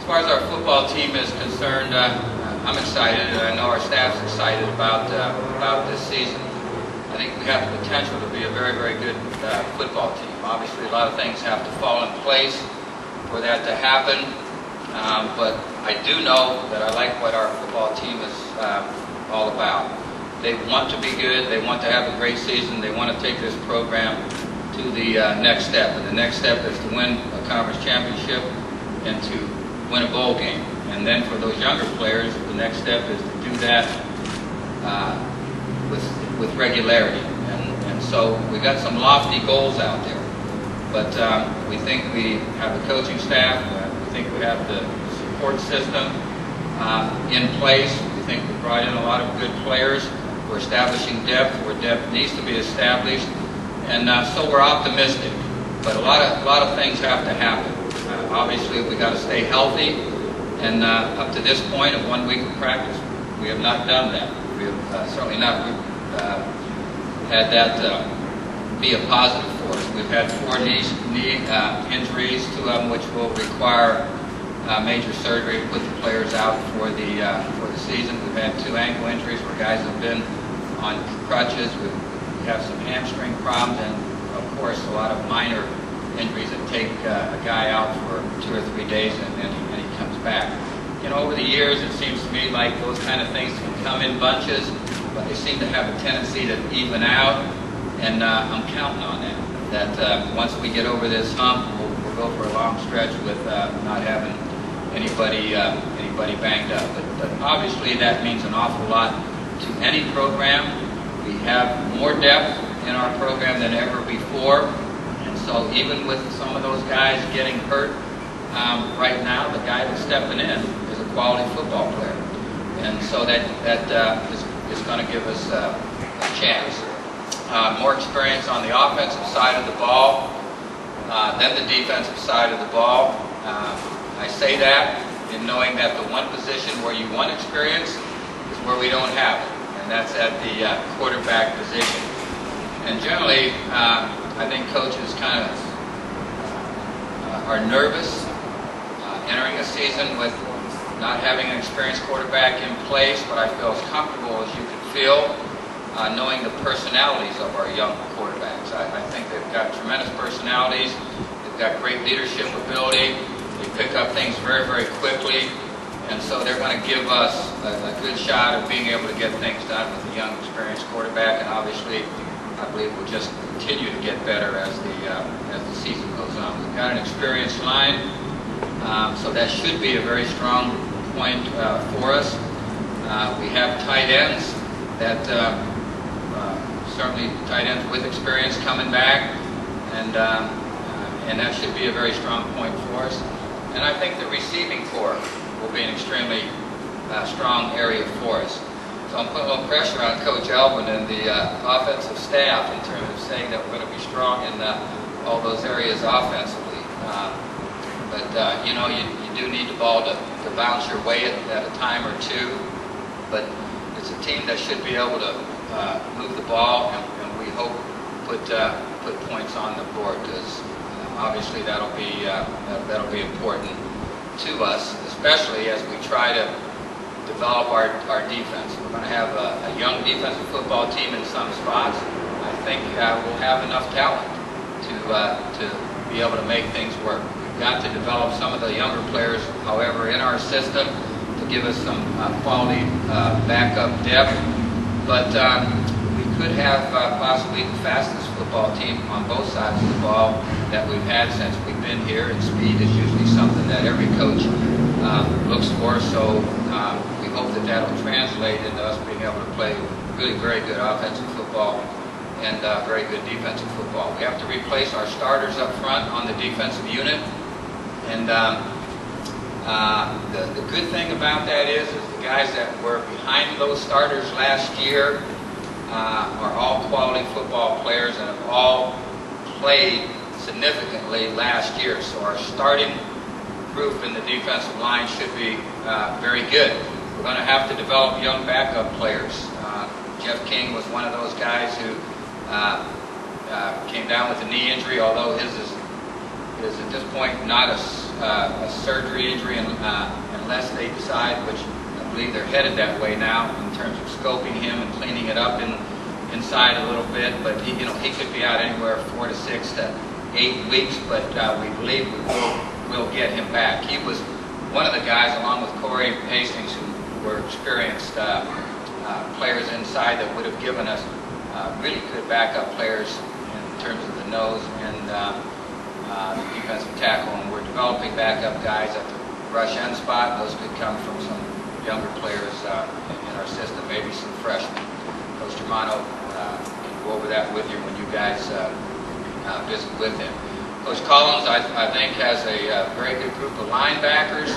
As far as our football team is concerned, I'm excited, and I know our staff's excited about this season. I think we have the potential to be a very, very good football team. Obviously, a lot of things have to fall in place for that to happen, but I do know that I like what our football team is all about. They want to be good. They want to have a great season. They want to take this program to the next step, and the next step is to win a conference championship and to win a bowl game. And then for those younger players, the next step is to do that with regularity. And so we got some lofty goals out there. But we think we have the coaching staff. We think we have the support system in place. We think we brought in a lot of good players. We're establishing depth where depth needs to be established. And so we're optimistic. But a lot of things have to happen. Obviously, we got to stay healthy. And up to this point of 1 week of practice, we have not done that. We have certainly not had that be a positive for us. We've had 4 knee injuries, 2 of them which will require major surgery to put the players out for the season. We've had 2 ankle injuries where guys have been on crutches. We have some hamstring problems, and of course a lot of minor injuries that take a guy out for 2 or 3 days and he comes back. You know, over the years it seems to me like those kind of things can come in bunches, but they seem to have a tendency to even out, and I'm counting on that. That once we get over this hump, we'll go for a long stretch with not having anybody banged up. But obviously that means an awful lot to any program. We have more depth in our program than ever before. So even with some of those guys getting hurt right now, the guy that's stepping in is a quality football player. And so that is going to give us a chance. More experience on the offensive side of the ball than the defensive side of the ball. I say that in knowing that the one position where you want experience is where we don't have it, and that's at the quarterback position. And generally, I think coaches kind of are nervous entering a season with not having an experienced quarterback in place, but I feel as comfortable as you can feel knowing the personalities of our young quarterbacks. I think they've got tremendous personalities. They've got great leadership ability. They pick up things very, very quickly, and so they're going to give us a good shot of being able to get things done with a young, experienced quarterback, and obviously I believe we'll just continue to get better as the season goes on. We've got an experienced line, so that should be a very strong point for us. We have tight ends that certainly tight ends with experience coming back, and that should be a very strong point for us. And I think the receiving corps will be an extremely strong area for us. So I'm putting a little pressure on Coach Alvin and the offensive staff in terms of saying that we're going to be strong in all those areas offensively. But you know, you do need the ball to bounce your way at a time or two. But it's a team that should be able to move the ball, and we hope put points on the board, because obviously that'll be important to us, especially as we try to develop our defense. We're going to have a young defensive football team in some spots. I think we'll have enough talent to be able to make things work. We've got to develop some of the younger players, however, in our system to give us some quality backup depth. But we could have possibly the fastest football team on both sides of the ball that we've had since we've been here, and speed is usually something that every coach looks for. So we hope that that'll translate into us being able to play really very good offensive football and very good defensive football. We have to replace our starters up front on the defensive unit, and the good thing about that is the guys that were behind those starters last year are all quality football players and have all played significantly last year. So our starting group in the defensive line should be very good. We're going to have to develop young backup players. Jeff King was one of those guys who came down with a knee injury, although his is at this point not a surgery injury unless they decide, which I believe they're headed that way now in terms of scoping him and cleaning it up inside a little bit. But he could be out anywhere 4 to 6 to 8 weeks. But we believe we'll get him back. He was one of the guys, along with Corey Hastings, who were experienced players inside that would have given us really good backup players in terms of the nose and defensive tackle. And we're developing backup guys at the rush end spot. Those could come from some younger players in our system, maybe some freshmen. Coach Germano can go over that with you when you guys visit with him. Coach Collins, I think, has a very good group of linebackers.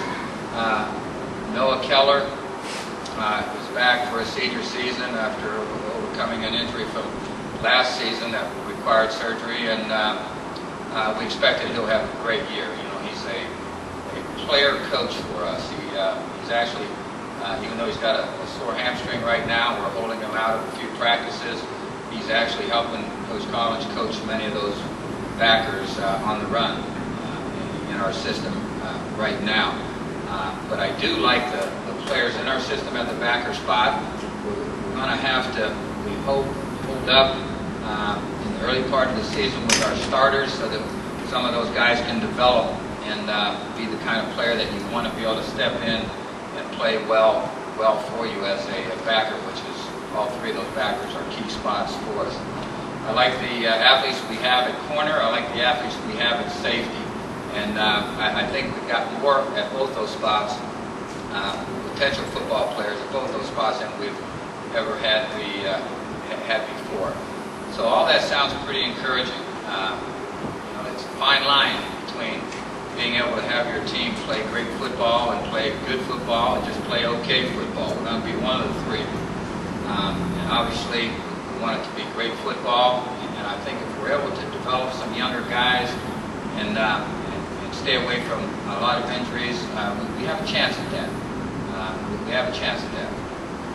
Noah Keller is back for a senior season after overcoming an injury from last season that required surgery, and we expect that he'll have a great year. You know, he's a player coach for us. He's actually, even though he's got a sore hamstring right now, we're holding him out of a few practices. He's actually helping Coach Collins coach many of those backers on the run in our system right now. But I do like the players in our system at the backer spot. We're going to have to, we hope, hold up in the early part of the season with our starters so that some of those guys can develop and be the kind of player that you want to be able to step in and play well for you as a backer, which is all three of those backers are key spots for us. I like the athletes we have at corner. I like the athletes we have at safety. And I think we've got more at both those spots, potential football players at both those spots than we've ever had before. So all that sounds pretty encouraging. You know, it's a fine line between being able to have your team play great football and play good football and just play okay football. We're going to be one of the three. And obviously, we want it to be great football. And I think if we're able to develop some younger guys and stay away from a lot of injuries, we have a chance at that. We have a chance at that.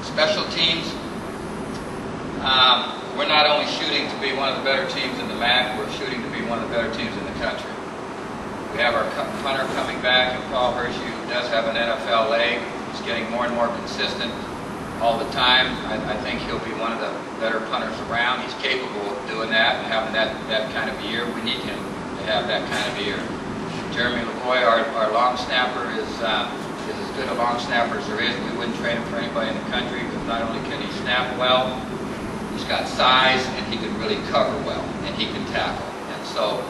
Special teams, we're not only shooting to be one of the better teams in the MAC, we're shooting to be one of the better teams in the country. We have our punter coming back, and Paul Hershey, who does have an NFL leg. He's getting more and more consistent all the time. I think he'll be one of the better punters around. He's capable of doing that and having that kind of a year. We need him to have that kind of a year. Jeremy LaVoy, our long snapper, is as good a long snapper as there is. We wouldn't trade him for anybody in the country, because not only can he snap well, he's got size, and he can really cover well, and he can tackle. And so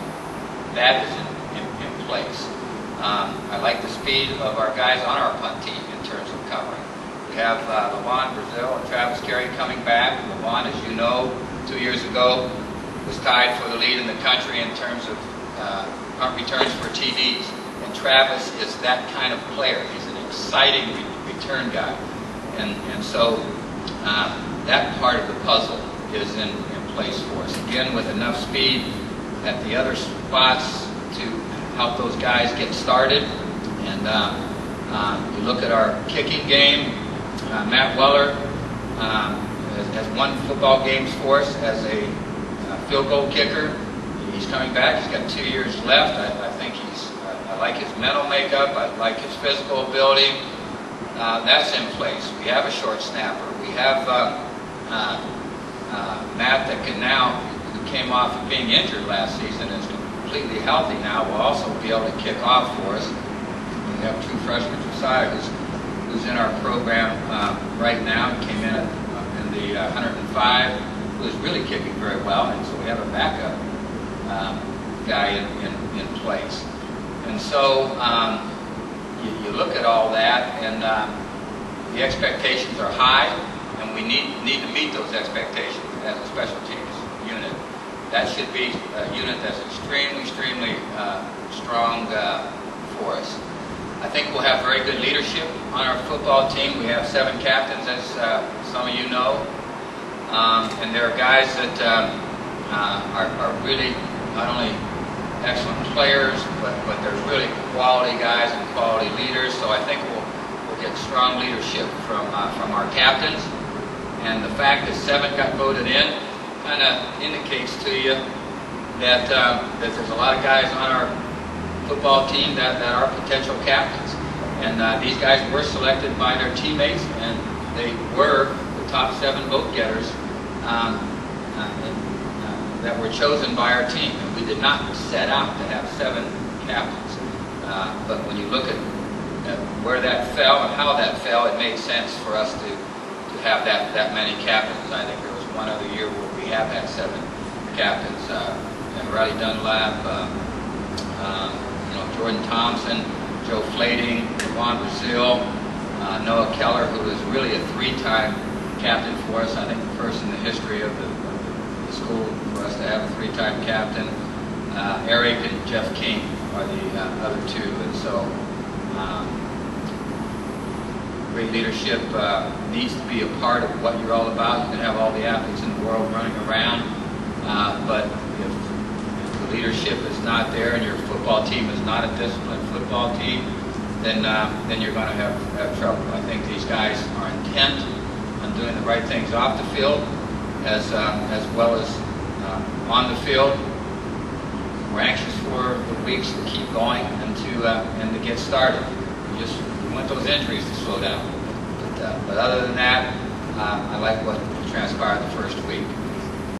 that is in place. I like the speed of our guys on our punt team in terms of covering. We have Levon Brazil and Travis Carey coming back. Levon, as you know, 2 years ago was tied for the lead in the country in terms of punt returns for TDs. And Travis is that kind of player. He's an exciting return guy. And so that part of the puzzle is in place for us. Again, with enough speed at the other spots to help those guys get started. And you look at our kicking game, Matt Weller has won football games for us as a field goal kicker. He's coming back. He's got 2 years left. I think I like his mental makeup. I like his physical ability. That's in place. We have a short snapper. We have Matt that can now, who came off of being injured last season, is completely healthy now, will also be able to kick off for us. We have true freshman Josiah, who's in our program right now. He came in the 105, who is really kicking very well, and so we have a backup guy in place. And so you look at all that, and the expectations are high, and we need to meet those expectations as a special teams unit. That should be a unit that's extremely strong for us. I think we'll have very good leadership on our football team. We have 7 captains, as some of you know, and there are guys that are really not only excellent players, but they're really quality guys and quality leaders. So I think we'll get strong leadership from our captains. And the fact that 7 got voted in kind of indicates to you that there's a lot of guys on our football team that are potential captains. And these guys were selected by their teammates, and they were the top 7 vote getters that were chosen by our team. And we did not set out to have 7 captains. But when you look at where that fell and how that fell, it made sense for us to have that many captains. I think there was one other year where we have had 7 captains. Riley Dunlap, Jordan Thompson, Joe Flading, Juan Brazil, Noah Keller, who is really a 3-time captain for us. I think the first in the history of the school for us to have a 3-time captain. Eric and Jeff King are the other 2. And so great leadership needs to be a part of what you're all about. You can have all the athletes in the world running around, but if the leadership is not there and your football team is not a disciplined football team, then you're going to have trouble. I think these guys are intent on doing the right things off the field as well as on the field. We're anxious for the weeks to keep going and to get started. We want those injuries to slow down. But other than that, I like what transpired the first week.